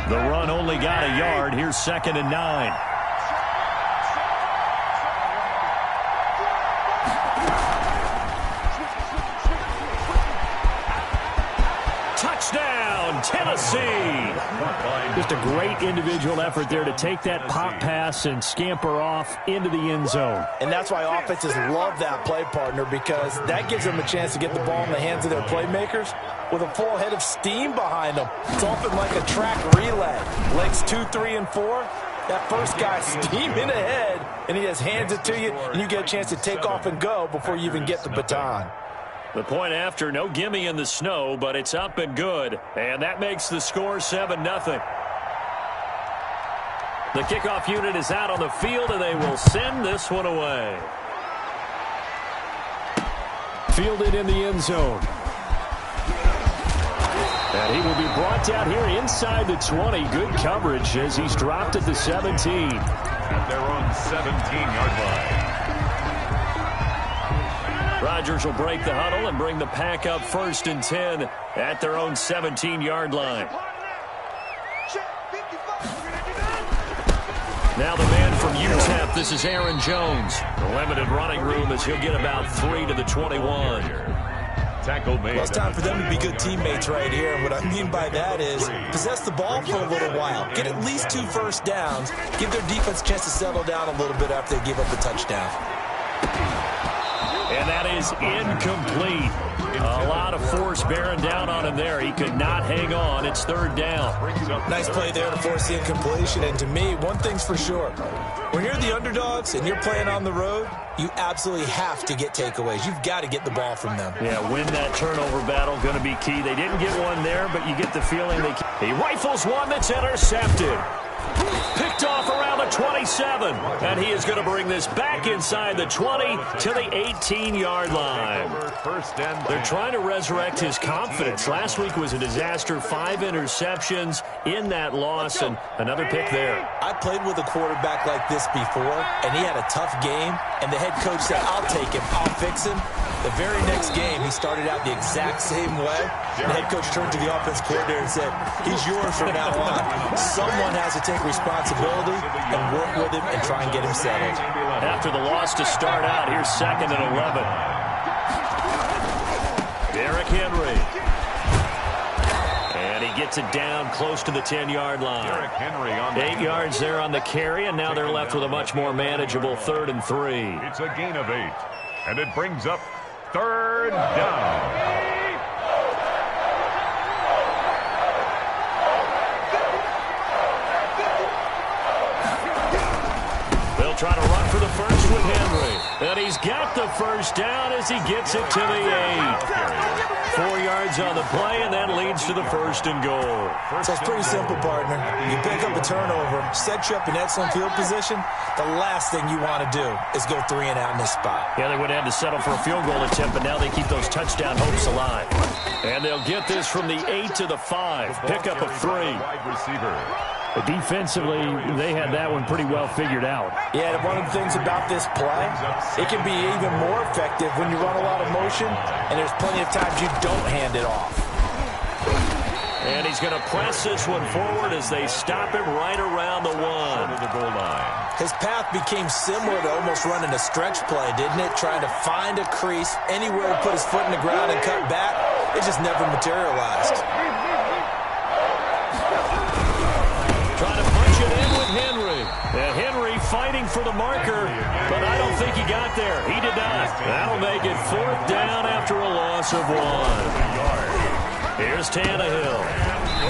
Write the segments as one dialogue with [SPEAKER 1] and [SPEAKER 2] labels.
[SPEAKER 1] The run only got a yard. Here's 2nd and 9. Touchdown, Tennessee! Just a great individual effort there to take that pop pass and scamper off into the end zone.
[SPEAKER 2] And that's why offenses love that play, partner, because that gives them a chance to get the ball in the hands of their playmakers with a full head of steam behind them. It's often like a track relay. Legs 2, 3, and 4. That first guy steaming ahead, and he just hands it to you, and you get a chance to take off and go before you even get the baton.
[SPEAKER 1] The point after, no gimme in the snow, but it's up and good. And that makes the score 7-0. The kickoff unit is out on the field, and they will send this one away. Fielded in the end zone. And he will be brought down here inside the 20. Good coverage as he's dropped at the 17.
[SPEAKER 3] At their own 17-yard line.
[SPEAKER 1] Rodgers will break the huddle and bring the pack up 1st and 10 at their own 17-yard line. Now the man from UTEP, this is Aaron Jones. The limited running room as he'll get about 3 to the 21.
[SPEAKER 3] Tackle made.
[SPEAKER 2] Well, it's time for them to be good teammates right here. And what I mean by that is possess the ball for a little while. Get at least 2 first downs. Give their defense a chance to settle down a little bit after they give up the touchdown.
[SPEAKER 1] And that is incomplete. A lot of force bearing down on him there. He could not hang on. It's 3rd down.
[SPEAKER 2] Nice play there to force the incompletion. And to me, one thing's for sure. When you're the underdogs and you're playing on the road, you absolutely have to get takeaways. You've got to get the ball from them.
[SPEAKER 1] Yeah, win that turnover battle, going to be key. They didn't get one there, but you get the feeling he rifles one that's intercepted. Picked off around the 27, and he is going to bring this back inside the 20 to the 18-yard line. They're trying to resurrect his confidence. Last week was a disaster, 5 interceptions in that loss, and another pick there.
[SPEAKER 2] I played with a quarterback like this before, and he had a tough game, and the head coach said, I'll take him, I'll fix him. The very next game, he started out the exact same way. The head coach turned to the offense coordinator and said, he's yours from now on. Someone has to take responsibility and work with him and try and get him settled.
[SPEAKER 1] After the loss to start out, here's 2nd and 11. Derrick Henry. And he gets it down close to the 10-yard line.
[SPEAKER 3] Derrick Henry on
[SPEAKER 1] 8 yards there on the carry, and now they're left with a much more manageable 3rd and 3.
[SPEAKER 3] It's a gain of 8, and it brings up 3rd down.
[SPEAKER 1] Trying to run for the first with Henry. And he's got the first down as he gets it to the 8. 4 yards on the play, and that leads to the 1st and goal.
[SPEAKER 2] So it's pretty simple, partner. You pick up a turnover, set you up in excellent field position. The last thing you want to do is go 3 and out in this spot.
[SPEAKER 1] Yeah, they would have to settle for a field goal attempt, but now they keep those touchdown hopes alive. And they'll get this from the 8 to the 5. Pick up of 3.
[SPEAKER 3] Wide receiver.
[SPEAKER 1] But defensively, they had that one pretty well figured out.
[SPEAKER 2] Yeah, and one of the things about this play, it can be even more effective when you run a lot of motion, and there's plenty of times you don't hand it off.
[SPEAKER 1] And he's going to press this one forward as they stop him right around the 1.
[SPEAKER 3] To the goal line.
[SPEAKER 2] His path became similar to almost running a stretch play, didn't it? Trying to find a crease, anywhere to put his foot in the ground and cut back. It just never materialized.
[SPEAKER 1] Trying to punch it in with Henry. And Henry fighting for the marker, but I don't think he got there. He did not. That'll make it 4th down after a loss of 1. Here's Tannehill.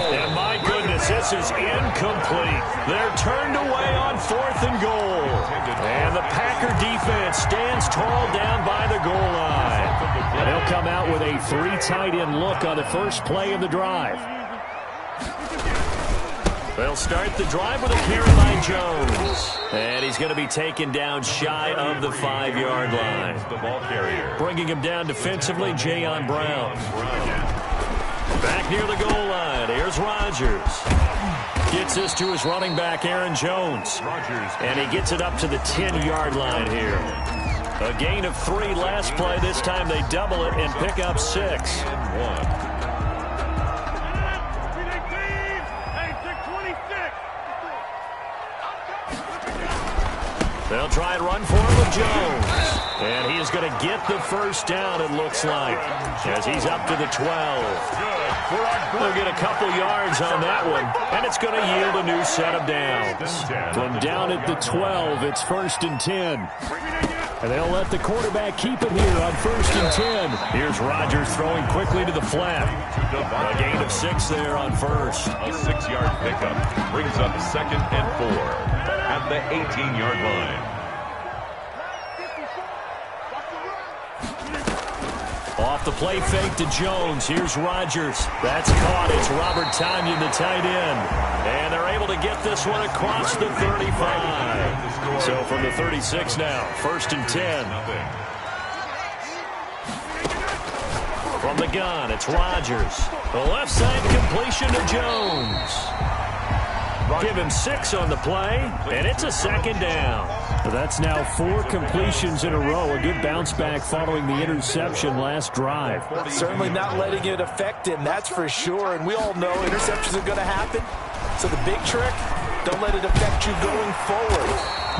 [SPEAKER 1] And my goodness, this is incomplete. They're turned away on 4th and goal. And the Packer defense stands tall down by the goal line. They'll come out with a 3 tight end look on the first play of the drive. They'll start the drive with a carry by Jones. And he's going to be taken down shy of the 5-yard line.
[SPEAKER 3] The ball carrier.
[SPEAKER 1] Bringing him down defensively, Jayon Brown. Back near the goal line. Here's Rodgers. Gets this to his running back, Aaron Jones. And he gets it up to the 10-yard line here. A gain of 3 last play. This time they double it and pick up 6. They'll try and run for it with Jones. And he is going to get the first down, it looks like, as he's up to the 12. They'll get a couple yards on that one, and it's going to yield a new set of downs. From down at the 12, it's 1st and 10. And they'll let the quarterback keep it here on 1st and 10. Here's Rodgers throwing quickly to the flat. A gain of 6 there on first.
[SPEAKER 3] A 6-yard pickup brings up 2nd and 4 at the 18-yard line.
[SPEAKER 1] Off the play fake to Jones. Here's Rodgers. That's caught. It's Robert Tonyan, the tight end. And they're able to get this one across the 35. So from the 36 now, 1st and 10. From the gun, it's Rodgers. The left side completion to Jones. Give him 6 on the play, and it's a 2nd down. That's now 4 completions in a row. A good bounce back following the interception last drive.
[SPEAKER 2] Certainly not letting it affect him, that's for sure. And we all know interceptions are going to happen. So the big trick, don't let it affect you going forward.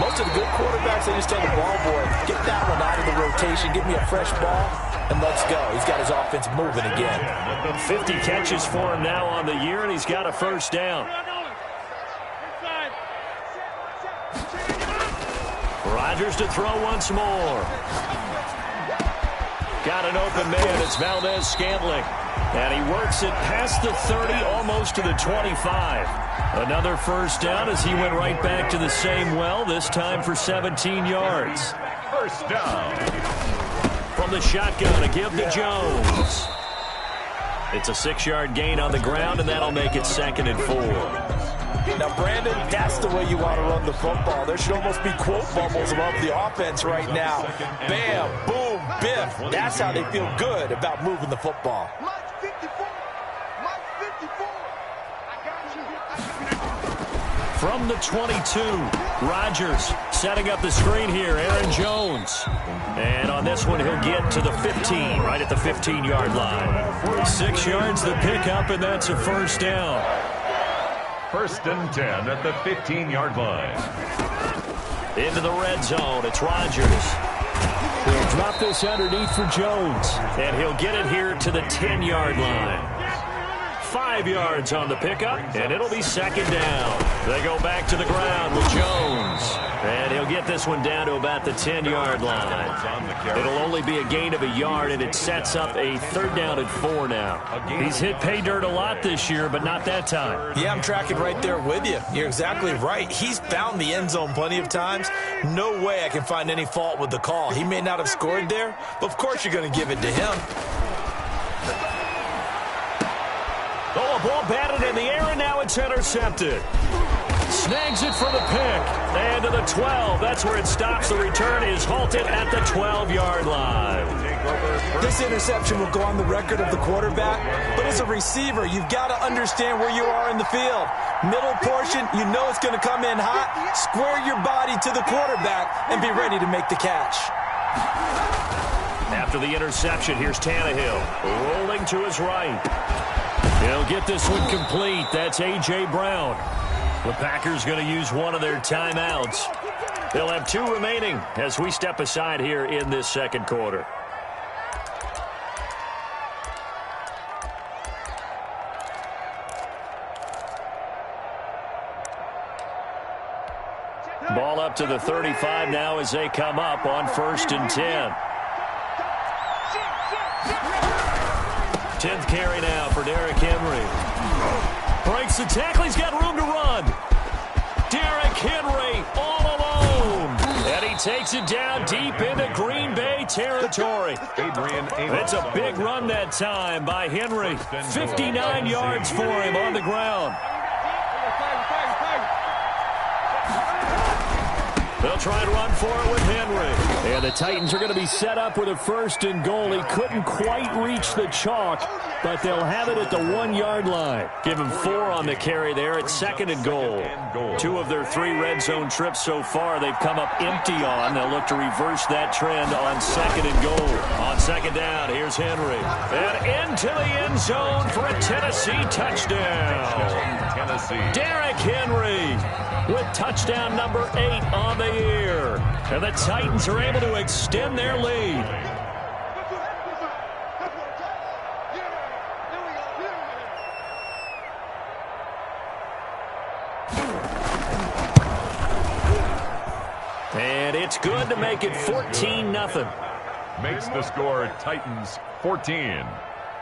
[SPEAKER 2] Most of the good quarterbacks, they just tell the ball boy, get that one out of the rotation, give me a fresh ball, and let's go. He's got his offense moving again.
[SPEAKER 1] 50 catches for him now on the year, and he's got a first down. Rodgers to throw once more. Got an open man. It's Valdez-Scantling. And he works it past the 30, almost to the 25. Another first down as he went right back to the same well, this time for 17 yards.
[SPEAKER 3] First down.
[SPEAKER 1] From the shotgun, a give to Jones. It's a 6-yard gain on the ground, and that'll make it 2nd and 4.
[SPEAKER 2] Now, Brandon, that's the way you want to run the football. There should almost be quote bubbles above the offense right now. Bam, boom, biff. That's how they feel good about moving the football.
[SPEAKER 1] From the 22, Rodgers setting up the screen here. Aaron Jones. And on this one, he'll get to the 15, right at the 15-yard line. 6 yards the pickup, and that's a first down.
[SPEAKER 3] 1st and 10 at the 15-yard line.
[SPEAKER 1] Into the red zone. It's Rodgers. He'll drop this underneath for Jones. And he'll get it here to the 10-yard line. 5 yards on the pickup, and it'll be 2nd down. They go back to the ground with Jones. And he'll get this one down to about the 10-yard line. It'll only be a gain of a yard, and it sets up a 3rd down and 4 now. He's hit pay dirt a lot this year, but not that time.
[SPEAKER 2] Yeah, I'm tracking right there with you. You're exactly right. He's found the end zone plenty of times. No way I can find any fault with the call. He may not have scored there, but of course you're going to give it to him.
[SPEAKER 1] Oh, a ball batted in the air, and now it's intercepted. Snags it for the pick. And to the 12. That's where it stops. The return is halted at the 12-yard line.
[SPEAKER 2] This interception will go on the record of the quarterback, but as a receiver, you've got to understand where you are in the field. Middle portion, you know it's going to come in hot. Square your body to the quarterback and be ready to make the catch.
[SPEAKER 1] After the interception, here's Tannehill rolling to his right. He'll get this one complete. That's A.J. Brown. The Packers going to use one of their timeouts. They'll have 2 remaining as we step aside here in this 2nd quarter. Ball up to the 35 now as they come up on 1st and 10. 10th carry now for Derrick Henry. Breaks the tackle. He's got room to run. Derrick Henry all alone. And he takes it down deep into Green Bay territory. It's a big run that time by Henry. 59 yards for him on the ground. They'll try and run for it with Henry. And the Titans are going to be set up with a 1st and goal. He couldn't quite reach the chalk. but they'll have it at the 1-yard line. Give him 4 on the carry there at 2nd and goal. 2 of their 3 red zone trips so far they've come up empty on. They'll look to reverse that trend on 2nd and goal. On 2nd down, here's Henry. And into the end zone for a Tennessee touchdown. Derrick Henry with touchdown number 8 on the year. And the Titans are able to extend their lead. And it's good to make it 14-0.
[SPEAKER 3] Makes the score Titans 14,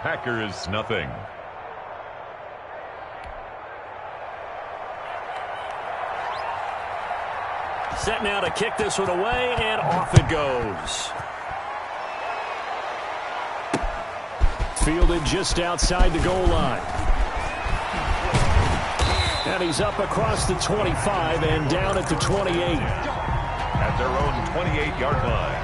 [SPEAKER 3] Packers nothing.
[SPEAKER 1] Set now to kick this one away, and off it goes. Fielded just outside the goal line. And he's up across the 25 and down at the 28.
[SPEAKER 3] At their own 28-yard line.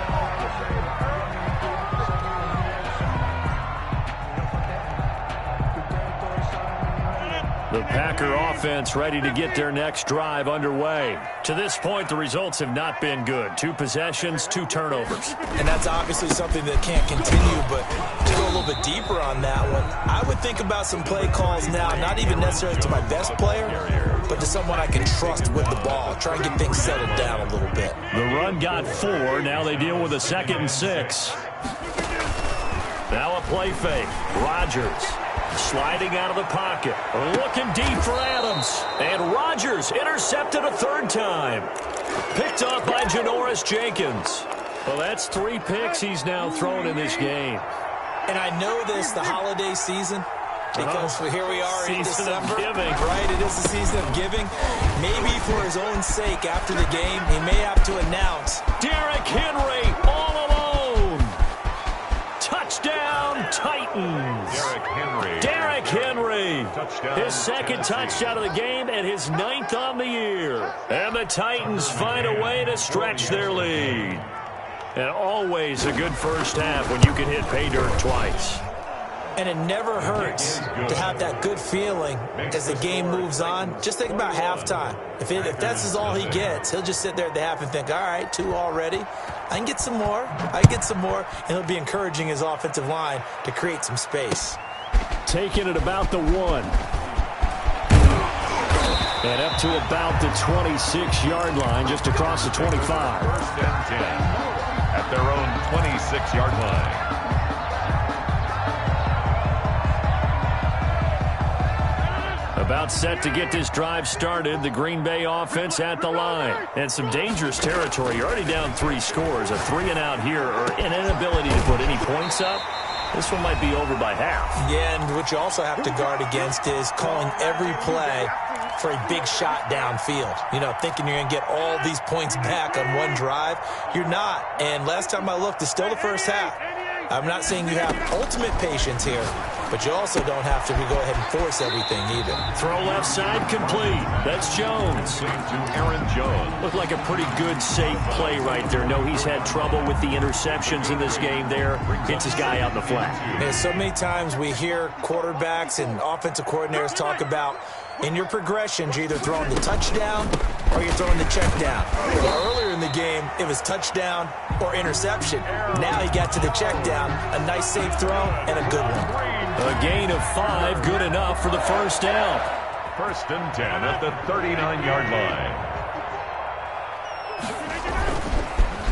[SPEAKER 1] The Packer offense ready to get their next drive underway. To this point, the results have not been good. 2 possessions, 2 turnovers.
[SPEAKER 2] And that's obviously something that can't continue, but to go a little bit deeper on that one, I would think about some play calls now, not even necessarily to my best player, but to someone I can trust with the ball. Try and get things settled down a little bit.
[SPEAKER 1] The run got 4. Now they deal with a 2nd and 6. Now a play fake. Rodgers sliding out of the pocket. Looking deep for Adams. And Rodgers intercepted a 3rd time. Picked off by Janoris Jenkins. Well, that's 3 picks he's now thrown in this game.
[SPEAKER 2] And I know this, the holiday season, because here we are in December. Right, it is the season of giving. Maybe for his own sake, after the game, he may have to announce,
[SPEAKER 1] Derrick Henry all alone. Touchdown, Titans. Derrick Henry. His 2nd touchdown of the game and his 9th on the year. And the Titans find a way to stretch their lead. And always a good first half when you can hit pay dirt twice.
[SPEAKER 2] And it never hurts to have that good feeling as the game moves on. Just think about halftime. If that's all he gets, he'll just sit there at the half and think, all right, 2 already. I can get some more. And he'll be encouraging his offensive line to create some space.
[SPEAKER 1] Taking it about the 1. And up to about the 26-yard line, just across the 25.
[SPEAKER 3] 1st and 10 at their own 26-yard line.
[SPEAKER 1] About set to get this drive started. The Green Bay offense at the line. And some dangerous territory. You're already down 3 scores. A 3-and-out here or an inability to put any points up. This one might be over by half. Yeah, and what you also have to guard against is calling every play for a big shot downfield. You know, thinking you're going to get all these points back on one drive. You're not. And last time I looked, it's still the first half. I'm not saying you have ultimate patience here, but you also don't have to go ahead and force everything either. Throw left side complete. That's Jones.
[SPEAKER 3] To Aaron Jones.
[SPEAKER 1] Looked like a pretty good, safe play right there. No, he's had trouble with the interceptions in this game there. Hits his guy out in the flat.
[SPEAKER 2] And so many times we hear quarterbacks and offensive coordinators talk about in your progressions, you're either throwing the touchdown or you're throwing the check down. Well, earlier in the game, it was touchdown or interception. Now he got to the check down, a nice safe throw, and a good one.
[SPEAKER 1] A gain of 5, good enough for the first down.
[SPEAKER 3] 1st and 10 at the 39-yard line.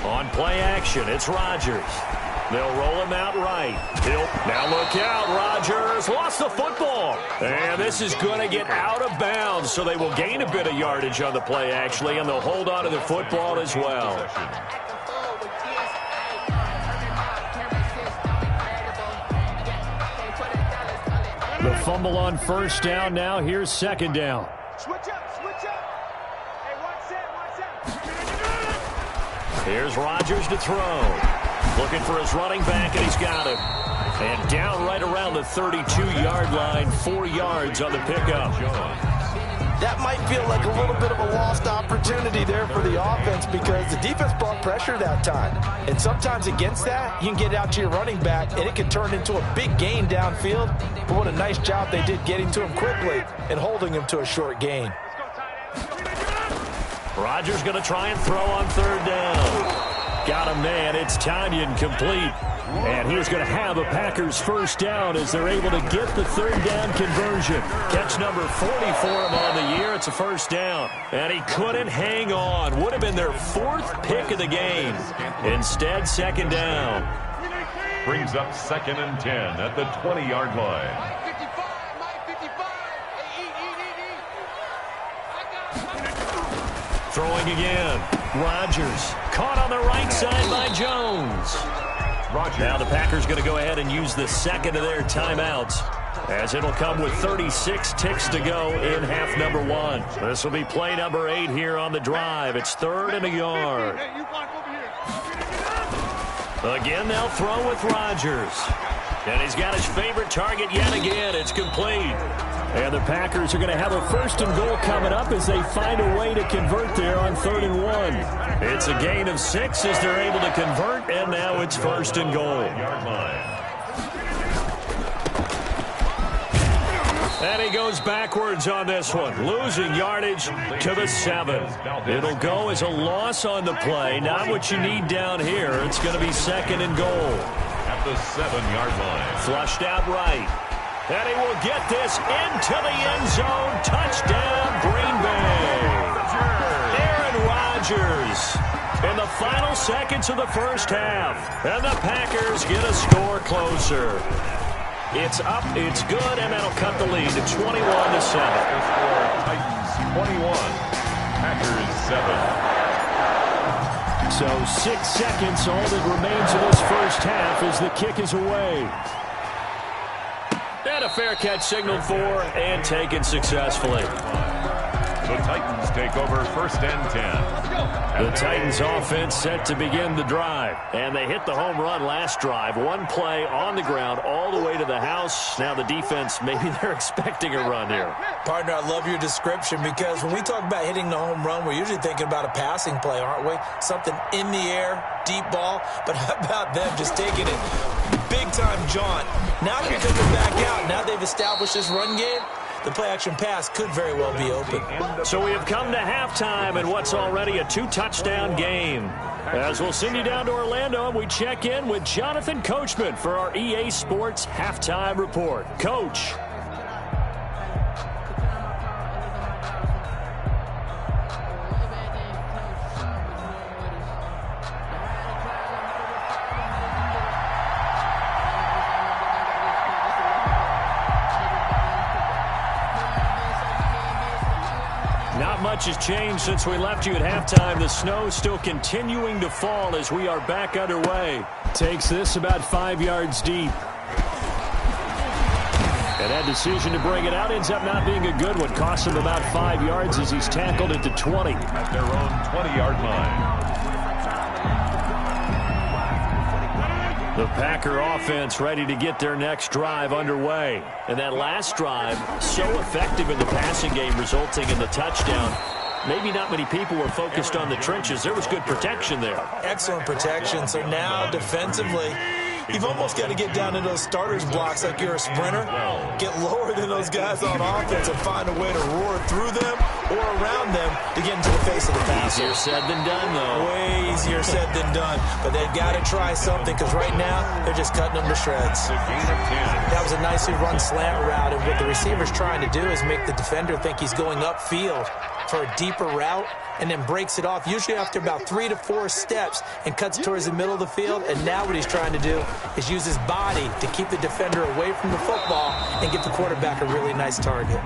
[SPEAKER 1] On play action, it's Rodgers. They'll roll him out right. Now look out, Rodgers lost the football. And this is going to get out of bounds, so they will gain a bit of yardage on the play, actually, and they'll hold on to the football as well. The fumble on first down now. Here's 2nd down.
[SPEAKER 4] Switch up. Hey, watch that.
[SPEAKER 1] Here's Rodgers to throw. Looking for his running back, and he's got him. And down right around the 32-yard line, 4 yards on the pickup.
[SPEAKER 2] that might feel like a little bit of a lost opportunity there for the offense because the defense brought pressure that time. And sometimes against that, you can get out to your running back, and it can turn into a big gain downfield. But what a nice job they did getting to him quickly and holding him to a short gain.
[SPEAKER 1] Rodgers going to try and throw on third down. Got him, man. It's Tanyan complete. And he is going to have a Packers first down as they're able to get the third down conversion. Catch number 40 for him on the year. It's a first down. And he couldn't hang on. Would have been their fourth pick of the game. Instead, second down.
[SPEAKER 3] Brings up 2nd and 10 at the 20-yard line.
[SPEAKER 1] Throwing again. Rodgers. Caught on the right side by Jones. Now the Packers going to go ahead and use the second of their timeouts, as it'll come with 36 ticks to go in half number 1. This will be play number 8 here on the drive. It's 3rd and a yard. Again, they'll throw with Rodgers. And he's got his favorite target yet again. It's complete. And the Packers are going to have a 1st and goal coming up as they find a way to convert there on 3rd and 1. It's a gain of 6 as they're able to convert, and now it's 1st and goal. And he goes backwards on this one, losing yardage to the 7. It'll go as a loss on the play. Not what you need down here. It's going to be 2nd and goal.
[SPEAKER 3] At the 7-yard line.
[SPEAKER 1] Flushed out right. And he will get this into the end zone. Touchdown, Green Bay. Aaron Rodgers in the final seconds of the first half. And the Packers get a score closer. It's up, it's good, and that'll cut the lead to 21-7.
[SPEAKER 3] Titans 21, Packers 7.
[SPEAKER 1] So 6 seconds, all that remains of this first half as the kick is away. And a fair catch signaled for and taken successfully.
[SPEAKER 3] The Titans take over 1st and 10.
[SPEAKER 1] The Titans offense set to begin the drive. And they hit the home run last drive. One play on the ground all the way to the house. Now the defense, maybe they're expecting a run here.
[SPEAKER 2] Partner, I love your description because when we talk about hitting the home run, we're usually thinking about a passing play, aren't we? Something in the air, deep ball. But how about them just taking it big-time jaunt? Now they're coming back out. Now they've established this run game. The play-action pass could very well be open.
[SPEAKER 1] So we have come to halftime in what's already a 2-touchdown game. As we'll send you down to Orlando, and we check in with Jonathan Coachman for our EA Sports Halftime Report. Coach. Not much has changed since we left you at halftime. The snow still continuing to fall as we are back underway. Takes this about 5 yards deep. And that decision to bring it out ends up not being a good one. Costs him about 5 yards as he's tackled at the 20.
[SPEAKER 3] At their own 20-yard line.
[SPEAKER 1] The Packer offense ready to get their next drive underway. And that last drive, so effective in the passing game, resulting in the touchdown. Maybe not many people were focused on the trenches. There was good protection there.
[SPEAKER 2] Excellent protection. So now, defensively, you've almost got to get down to those starters blocks like you're a sprinter. Get lower than those guys on offense and find a way to roar through them or around them to get into the face of the passer.
[SPEAKER 1] Easier said than done, though.
[SPEAKER 2] Way easier said than done. But they've got to try something because right now they're just cutting them to shreds. That was a nicely run slant route, and what the receiver's trying to do is make the defender think he's going upfield for a deeper route and then breaks it off, usually after about 3 to 4 steps, and cuts towards the middle of the field. And now what he's trying to do is use his body to keep the defender away from the football and give the quarterback a really nice target.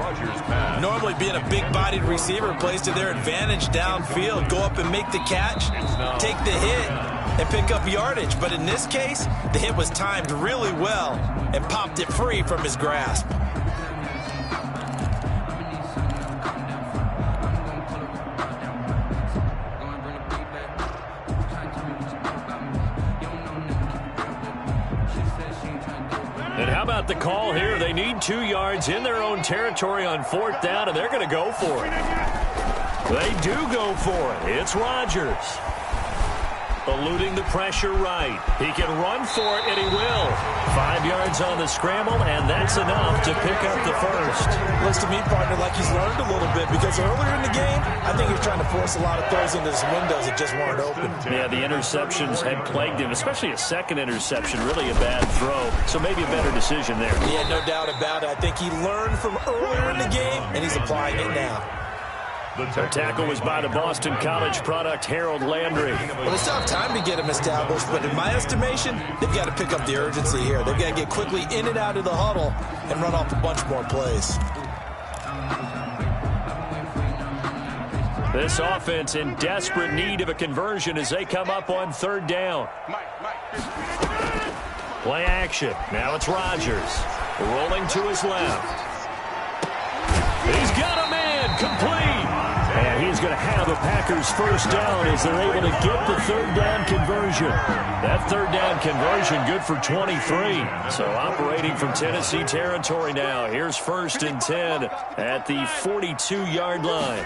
[SPEAKER 2] Normally, being a big-bodied receiver plays to their advantage downfield. Go up and make the catch, take the hit, and pick up yardage. But in this case, the hit was timed really well and popped it free from his grasp.
[SPEAKER 1] And how about the call here? They need 2 yards in their own territory on 4th down, and they're going to go for it. They do go for it. It's Rodgers. Eluding the pressure right. He can run for it, and he will. 5 yards on the scramble, and that's enough to pick up the first.
[SPEAKER 2] Looks to me, partner, like he's learned a little bit, because earlier in the game, I think he was trying to force a lot of throws into his windows that just weren't open.
[SPEAKER 1] Yeah, the interceptions had plagued him, especially a second interception, really a bad throw. So maybe a better decision there.
[SPEAKER 2] Yeah, no doubt about it. I think he learned from earlier in the game, and he's applying it now.
[SPEAKER 1] The tackle was by the Boston College product, Harold Landry.
[SPEAKER 2] Well, they still have time to get him established, but in my estimation, they've got to pick up the urgency here. They've got to get quickly in and out of the huddle and run off a bunch more plays.
[SPEAKER 1] This offense in desperate need of a conversion as they come up on 3rd down. Play action. Now it's Rodgers. Rolling to his left. He's got a man complete. And he's going to have a Packers first down as they're able to get the 3rd down conversion. That 3rd down conversion good for 23. So operating from Tennessee territory now. Here's 1st and 10 at the 42-yard line.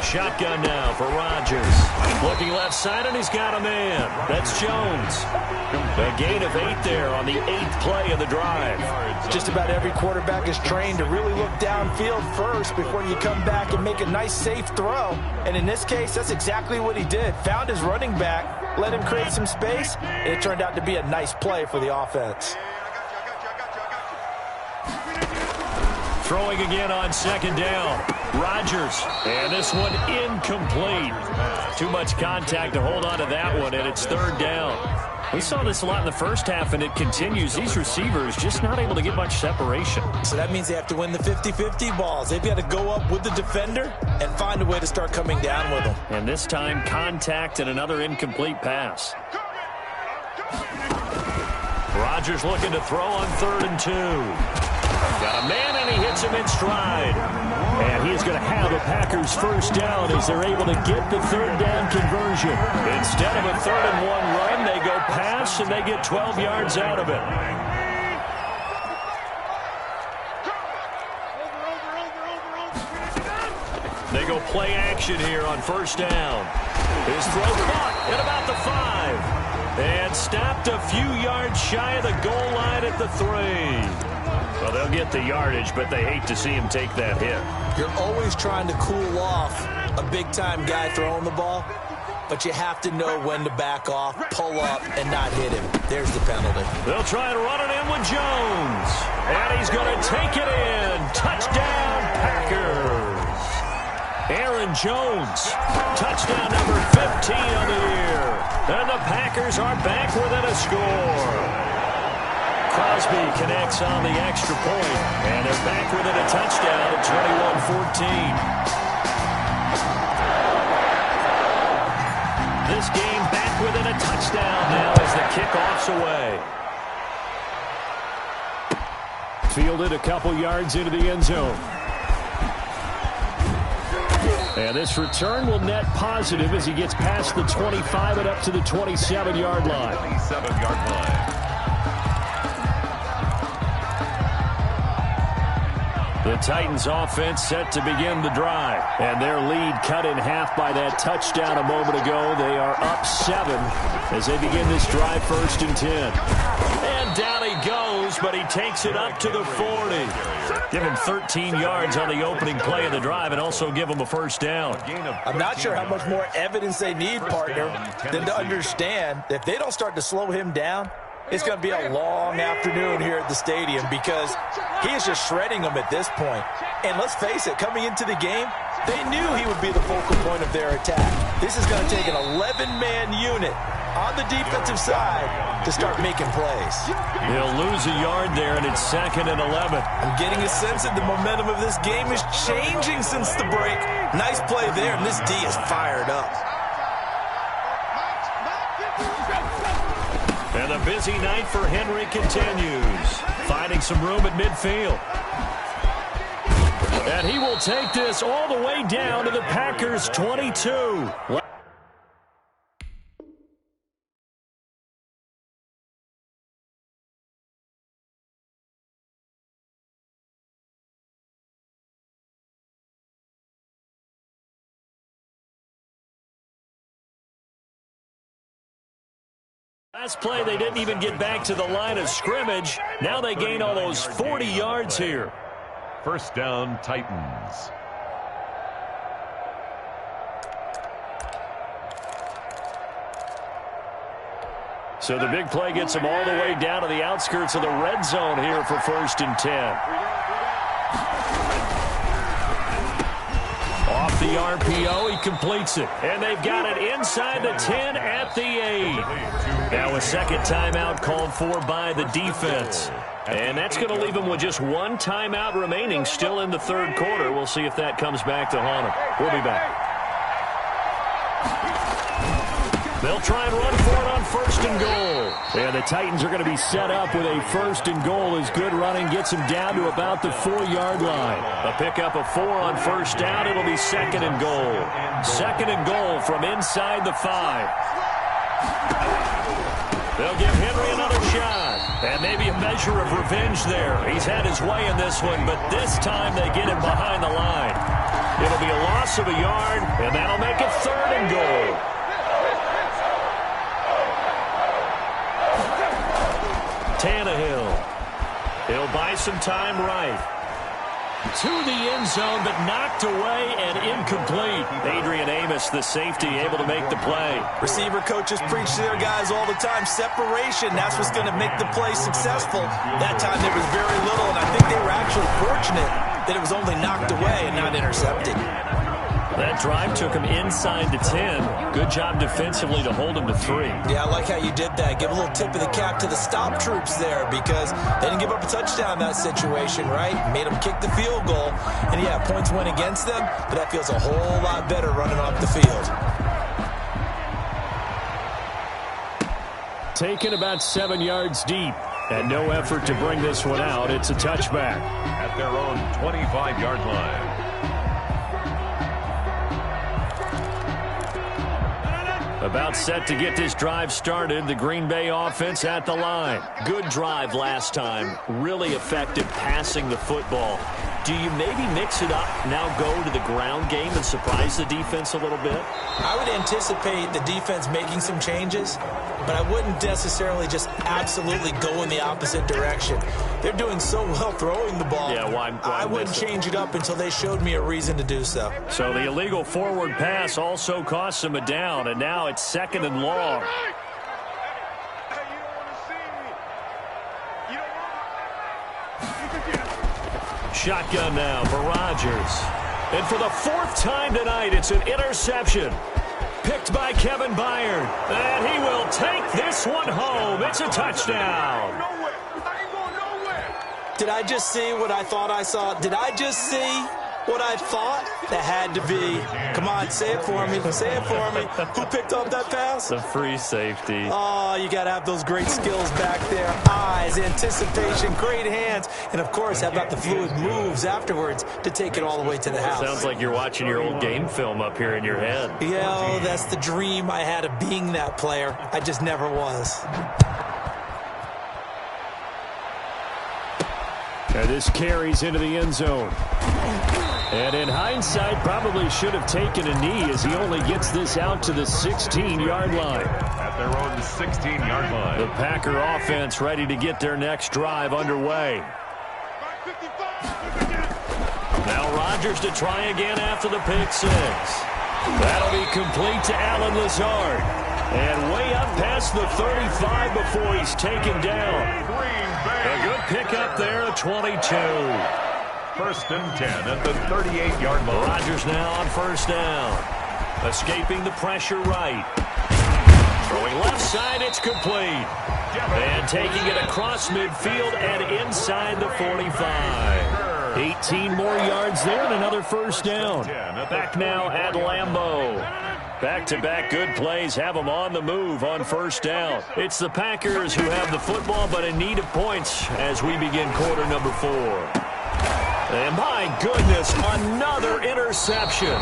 [SPEAKER 1] Shotgun now for Rodgers. Looking left side, and he's got a man. That's Jones. A gain of 8 there on the 8th play of the drive.
[SPEAKER 2] Just about every quarterback is trained to really look downfield first before you come back and make a nice, safe throw. And in this case, that's exactly what he did. Found his running back, let him create some space, and it turned out to be a nice play for the offense.
[SPEAKER 1] Throwing again on 2nd down. Rodgers, and this one incomplete. Too much contact to hold on to that one, and it's 3rd down. We saw this a lot in the first half, and it continues. These receivers just not able to get much separation.
[SPEAKER 2] So that means they have to win the 50-50 balls. They've got to go up with the defender and find a way to start coming down with them.
[SPEAKER 1] And this time, contact and another incomplete pass. Rodgers looking to throw on 3rd and 2. Got a man, and he hits him in stride. And he's going to have a Packers first down as they're able to get the 3rd down conversion. Instead of a 3rd and 1 run, they go pass, and they get 12 yards out of it. They go play action here on 1st down. His throw caught at about the 5. And stopped a few yards shy of the goal line at the 3. Well, they'll get the yardage, but they hate to see him take that hit.
[SPEAKER 2] You're always trying to cool off a big-time guy throwing the ball, but you have to know when to back off, pull up, and not hit him. There's the penalty.
[SPEAKER 1] They'll try and run it in with Jones. And he's going to take it in. Touchdown, Packers. Aaron Jones, touchdown number 15 on the year. And the Packers are back within a score. Crosby connects on the extra point, and they're back within a touchdown at 21-14. This game back within a touchdown now as the kickoff's away. Fielded a couple yards into the end zone. And this return will net positive as he gets past the 25 and up to the 27-yard line.
[SPEAKER 3] 27-yard line.
[SPEAKER 1] The Titans offense set to begin the drive. And their lead cut in half by that touchdown a moment ago. They are up 7 as they begin this drive 1st and 10. And down he goes, but he takes it up to the 40. Give him 13 yards on the opening play of the drive and also give him a first down.
[SPEAKER 2] I'm not sure how much more evidence they need, partner, than to understand that if they don't start to slow him down, it's going to be a long afternoon here at the stadium because he is just shredding them at this point. And let's face it, coming into the game, they knew he would be the focal point of their attack. This is going to take an 11-man unit on the defensive side to start making plays.
[SPEAKER 1] He'll lose a yard there, and it's 2nd and 11.
[SPEAKER 2] I'm getting a sense that the momentum of this game is changing since the break. Nice play there, and this D is fired up.
[SPEAKER 1] And the busy night for Henry continues, finding some room at midfield. And he will take this all the way down to the Packers' 22. Last play, they didn't even get back to the line of scrimmage. Now they gain almost 40 yards here.
[SPEAKER 3] First down, Titans.
[SPEAKER 1] So the big play gets them all the way down to the outskirts of the red zone here for 1st and 10. Off the RPO, he completes it. And they've got it inside the 10 at the 8. Now a second timeout called for by the defense. And that's going to leave them with just one timeout remaining still in the third quarter. We'll see if that comes back to haunt them. We'll be back. They'll try and run for it on 1st and goal. And the Titans are going to be set up with a 1st and goal as good running gets them down to about the 4-yard line. A pickup of 4 on 1st down. It'll be 2nd and goal. 2nd and goal from inside the 5. They'll give Henry another shot. And maybe a measure of revenge there. He's had his way in this one, but this time they get him behind the line. It'll be a loss of a yard, and that'll make it 3rd and goal. Tannehill. He'll buy some time right. To the end zone, but knocked away and incomplete. Adrian Amos, the safety, able to make the play.
[SPEAKER 2] Receiver coaches preach to their guys all the time. Separation, that's what's going to make the play successful. That time there was very little, and I think they were actually fortunate that it was only knocked away and not intercepted.
[SPEAKER 1] That drive took him inside the 10. Good job defensively to hold him to 3.
[SPEAKER 2] Yeah, I like how you did that. Give a little tip of the cap to the stop troops there because they didn't give up a touchdown in that situation, right? Made them kick the field goal. And, yeah, points went against them, but that feels a whole lot better running off the field.
[SPEAKER 1] Taken about 7 yards deep. And no effort to bring this one out. It's a touchback.
[SPEAKER 3] At their own 25-yard line.
[SPEAKER 1] About set to get this drive started. The Green Bay offense at the line. Good drive last time. Really effective passing the football. Do you maybe mix it up, now go to the ground game and surprise the defense a little bit?
[SPEAKER 2] I would anticipate the defense making some changes, but I wouldn't necessarily just absolutely go in the opposite direction. They're doing so well throwing the ball.
[SPEAKER 1] Yeah, why
[SPEAKER 2] I wouldn't change it up until they showed me a reason to do so.
[SPEAKER 1] So the illegal forward pass also costs them a down, and now it's 2nd and long. Shotgun now for Rodgers. And for the 4th time tonight, it's an interception. Picked by Kevin Byard. And he will take this one home. It's a touchdown.
[SPEAKER 2] Did I just see what I thought I saw? Did I just see what I thought? That had to be. Come on, say it for me. Say it for me. Who picked up that pass?
[SPEAKER 1] The free safety.
[SPEAKER 2] Oh, you got to have those great skills back there. Eyes, anticipation, great hands. And, of course, how about the fluid moves afterwards to take it all the way to the house?
[SPEAKER 1] Sounds like you're watching your old game film up here in your head.
[SPEAKER 2] Yeah, oh, that's the dream I had of being that player. I just never was.
[SPEAKER 1] And this carries into the end zone. And in hindsight, probably should have taken a knee as he only gets this out to the 16-yard line.
[SPEAKER 3] At their own 16-yard line.
[SPEAKER 1] The Packer offense ready to get their next drive underway. Now Rodgers to try again after the pick 6. That'll be complete to Allen Lazard. And way up past the 35 before he's taken down. A good pickup there at 22.
[SPEAKER 3] 1st and 10 at the 38-yard line.
[SPEAKER 1] Rodgers now on 1st down. Escaping the pressure right. Throwing left side, it's complete. And taking it across midfield and inside the 45. 18 more yards there and another 1st down. Back now at Lambeau. Back-to-back good plays have them on the move on 1st down. It's the Packers who have the football but in need of points as we begin quarter number 4. And my goodness, another interception.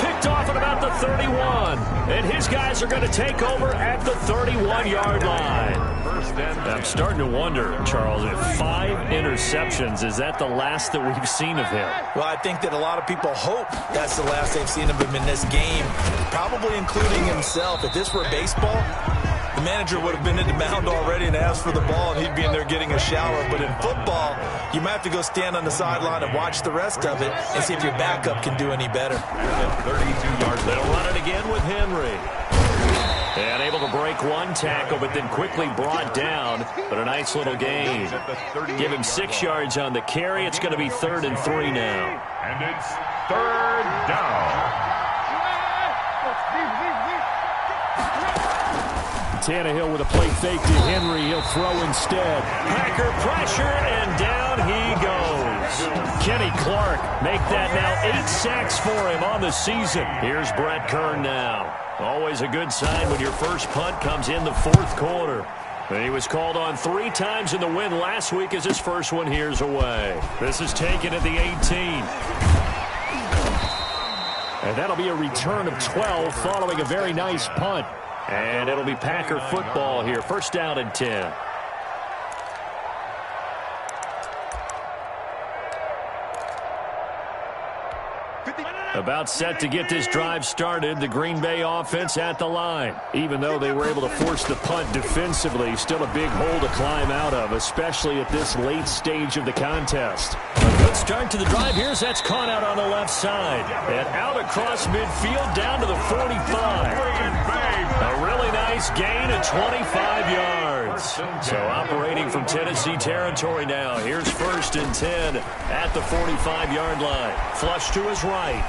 [SPEAKER 1] Picked off at about the 31. And his guys are going to take over at the 31-yard line. I'm starting to wonder, Charles, if 5 interceptions, is that the last that we've seen of him?
[SPEAKER 2] Well, I think that a lot of people hope that's the last they've seen of him in this game, probably including himself. If this were baseball, the manager would have been in the mound already and asked for the ball, and he'd be in there getting a shower. But in football, you might have to go stand on the sideline and watch the rest of it and see if your backup can do any better.
[SPEAKER 3] 32 yards.
[SPEAKER 1] They'll run it again with Henry. And able to break one tackle, but then quickly brought down. But a nice little gain. Give him 6 yards on the carry. It's going to be 3rd and 3 now.
[SPEAKER 3] And it's 3rd down.
[SPEAKER 1] Tannehill with a play fake to Henry. He'll throw instead. Packer pressure, and down he goes. Kenny Clark make that now 8 sacks for him on the season. Here's Brett Kern now. Always a good sign when your first punt comes in the 4th quarter. And he was called on 3 times in the win last week as his first one here's away. This is taken at the 18. And that'll be a return of 12 following a very nice punt. And it'll be Packer football here. 1st down and 10. About set to get this drive started. The Green Bay offense at the line. Even though they were able to force the punt defensively, still a big hole to climb out of, especially at this late stage of the contest. A good start to the drive. Here's that's caught out on the left side. And out across midfield down to the 45. A really nice gain of 25 yards. So operating from Tennessee territory now. Here's 1st and 10 at the 45-yard line. Flush to his right.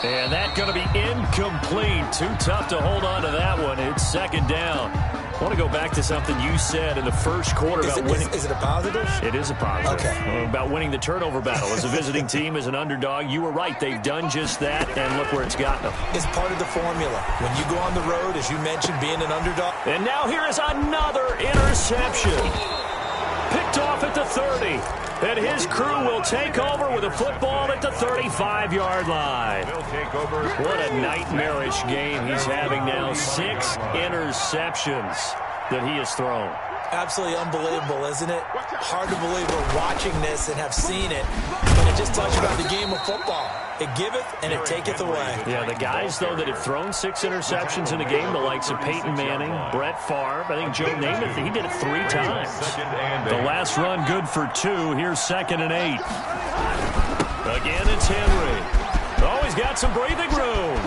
[SPEAKER 1] And that's going to be incomplete. Too tough to hold on to that one. It's 2nd down. I want to go back to something you said in the first quarter about winning.
[SPEAKER 2] Is it a positive?
[SPEAKER 1] It is a positive.
[SPEAKER 2] Okay.
[SPEAKER 1] About winning the turnover battle. As a visiting team, as an underdog, you were right. They've done just that, and look where it's gotten them.
[SPEAKER 2] It's part of the formula. When you go on the road, as you mentioned, being an underdog.
[SPEAKER 1] And now here is another interception. Picked off at the 30. And his crew will take over with a football at the 35-yard line. What a nightmarish game he's having now. 6 interceptions that he has thrown.
[SPEAKER 2] Absolutely unbelievable, isn't it? Hard to believe we're watching this and have seen it. But it just talks about the game of football. It giveth and it taketh away.
[SPEAKER 1] Yeah, the guys, though, that have thrown 6 interceptions in a game, the likes of Peyton Manning, Brett Favre, I think Joe Namath, he did it 3 times. The last run good for 2. Here's 2nd and 8. Again, it's Henry. Oh, he's got some breathing room.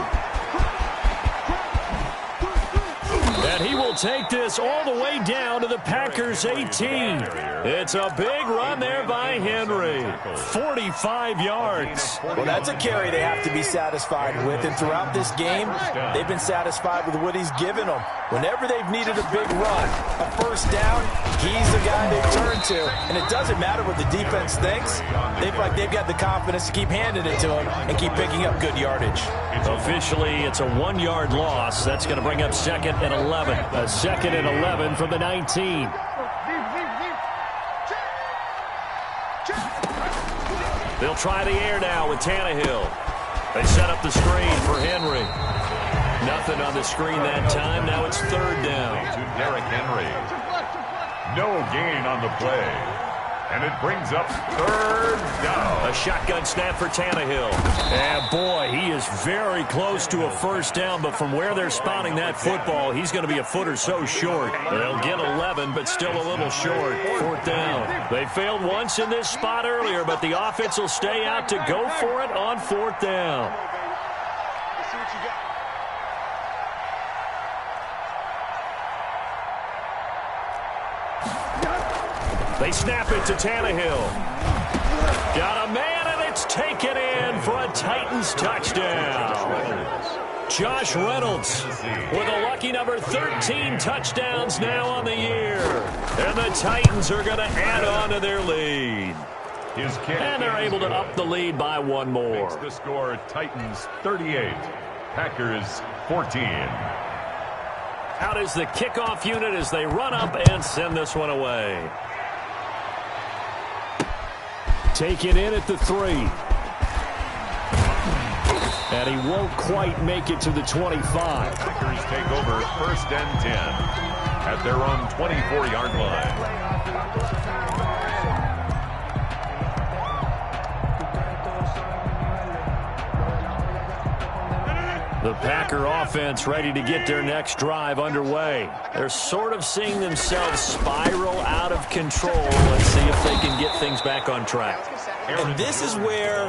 [SPEAKER 1] And he will take this all the way down to the Packers' 18. It's a big run there by Henry. 45 yards.
[SPEAKER 2] Well, that's a carry they have to be satisfied with. And throughout this game, they've been satisfied with what he's given them. Whenever they've needed a big run, a 1st down, he's the guy they turn to. And it doesn't matter what the defense thinks. They feel like they've got the confidence to keep handing it to him and keep picking up good yardage.
[SPEAKER 1] Officially, it's a 1-yard loss. That's going to bring up 2nd and 11. A 2nd and 11 from the 19. They'll try the air now with Tannehill. They set up the screen for Henry. Nothing on the screen that time. Now it's 3rd down.
[SPEAKER 3] To Derrick Henry. No gain on the play. And it brings up 3rd down.
[SPEAKER 1] A shotgun snap for Tannehill. And boy, he is very close to a 1st down, but from where they're spotting that football, he's going to be a foot or so short. They'll get 11, but still a little short. 4th down. They failed once in this spot earlier, but the offense will stay out to go for it on 4th down.
[SPEAKER 4] Let's see what you got.
[SPEAKER 1] They snap it to Tannehill. Got a man, and it's taken in for a Titans touchdown. Josh Reynolds with a lucky number 13 touchdowns now on the year. And the Titans are going to add on to their lead. And they're able to up the lead by 1 more.
[SPEAKER 3] Makes the score Titans 38, Packers 14.
[SPEAKER 1] Out is the kickoff unit as they run up and send this one away. Take it in at the 3. And he won't quite make it to the 25.
[SPEAKER 3] Packers take over 1st and 10 at their own 24-yard line.
[SPEAKER 1] The Packer offense ready to get their next drive underway. They're sort of seeing themselves spiral out of control. Let's see if they can get things back on track.
[SPEAKER 2] And this is where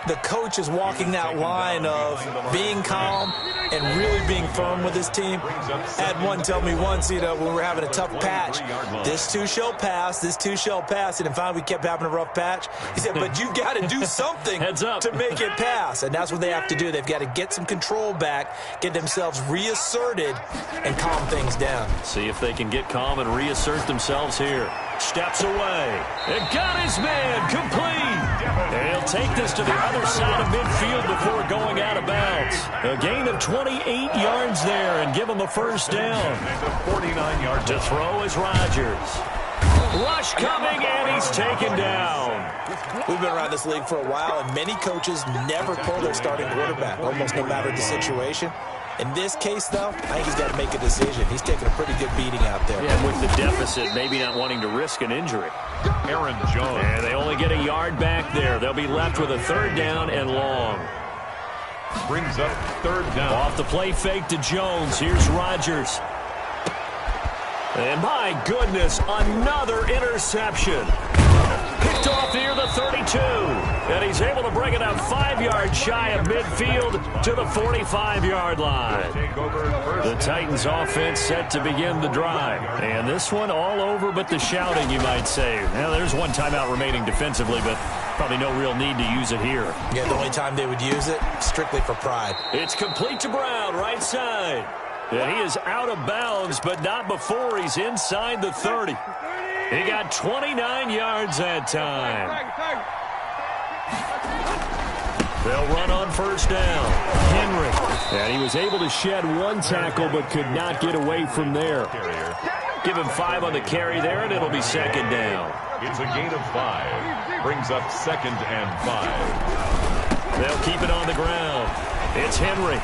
[SPEAKER 2] the coach is walking that line of being calm and really being firm with his team. I had one tell me once, when we were having a tough patch, this too shall pass, this too shall pass. And finally we kept having a rough patch. He said, but you've got to do something to make it pass. And that's what they have to do. They've got to get some control back, get themselves reasserted, and calm things down.
[SPEAKER 1] See if they can get calm and reassert themselves here. Steps away. And got his man complete. And he'll take this to the other side of midfield before going out of bounds. A gain of 28 yards there and give him a first down.
[SPEAKER 3] 49 yards
[SPEAKER 1] to throw is Rodgers. Rush coming, and he's taken down.
[SPEAKER 2] We've been around this league for a while, and many coaches never pull their starting quarterback, almost no matter the situation. In this case, though, I think he's got to make a decision. He's taking a pretty good beating out there.
[SPEAKER 1] Yeah, with the deficit, maybe not wanting to risk an injury.
[SPEAKER 3] Aaron Jones.
[SPEAKER 1] And they only get a yard back there. They'll be left with a third down and long.
[SPEAKER 3] Brings up third down.
[SPEAKER 1] Off the play fake to Jones. Here's Rodgers. And my goodness, another interception. Picked off near the 32. And he's able to bring it up 5 yards shy of midfield to the 45-yard line. The Titans offense set to begin the drive. And this one all over but the shouting, you might say. Now, there's one timeout remaining defensively, but probably no real need to use it here.
[SPEAKER 2] Yeah, the only time they would use it, strictly for pride.
[SPEAKER 1] It's complete to Brown, right side. And he is out of bounds, but not before he's inside the 30. He got 29 yards that time. They'll run on first down. Henry. And he was able to shed one tackle, but could not get away from there. Give him 5 on the carry there, and it'll be second down.
[SPEAKER 3] It's a gain of 5. Brings up 2nd and 5.
[SPEAKER 1] They'll keep it on the ground. It's Henry.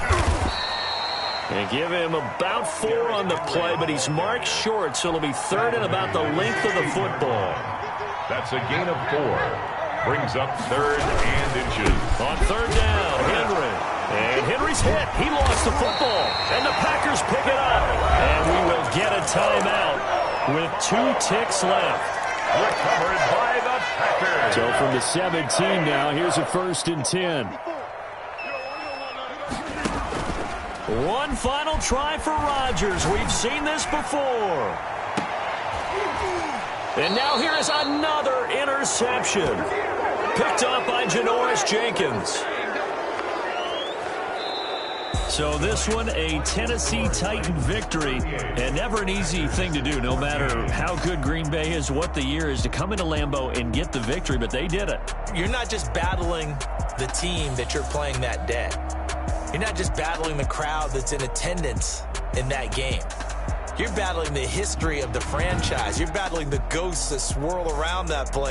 [SPEAKER 1] And give him about 4 on the play, but he's marked short, so it'll be third and about the length of the football.
[SPEAKER 3] That's a gain of 4. Brings up 3rd and inches.
[SPEAKER 1] On third down, Henry. And Henry's hit. He lost the football. And the Packers pick it up. And we will get a timeout with 2 ticks left.
[SPEAKER 3] Recovered by the Packers.
[SPEAKER 1] So from the 17 now, here's a 1st and 10. One final try for Rodgers. We've seen this before. And now here is another interception. Picked up by Janoris Jenkins. So this one, a Tennessee Titan victory. And never an easy thing to do, no matter how good Green Bay is, what the year is, to come into Lambeau and get the victory. But they did it.
[SPEAKER 2] You're not just battling the team that you're playing that day. You're not just battling the crowd that's in attendance in that game. You're battling the history of the franchise. You're battling the ghosts that swirl around that place.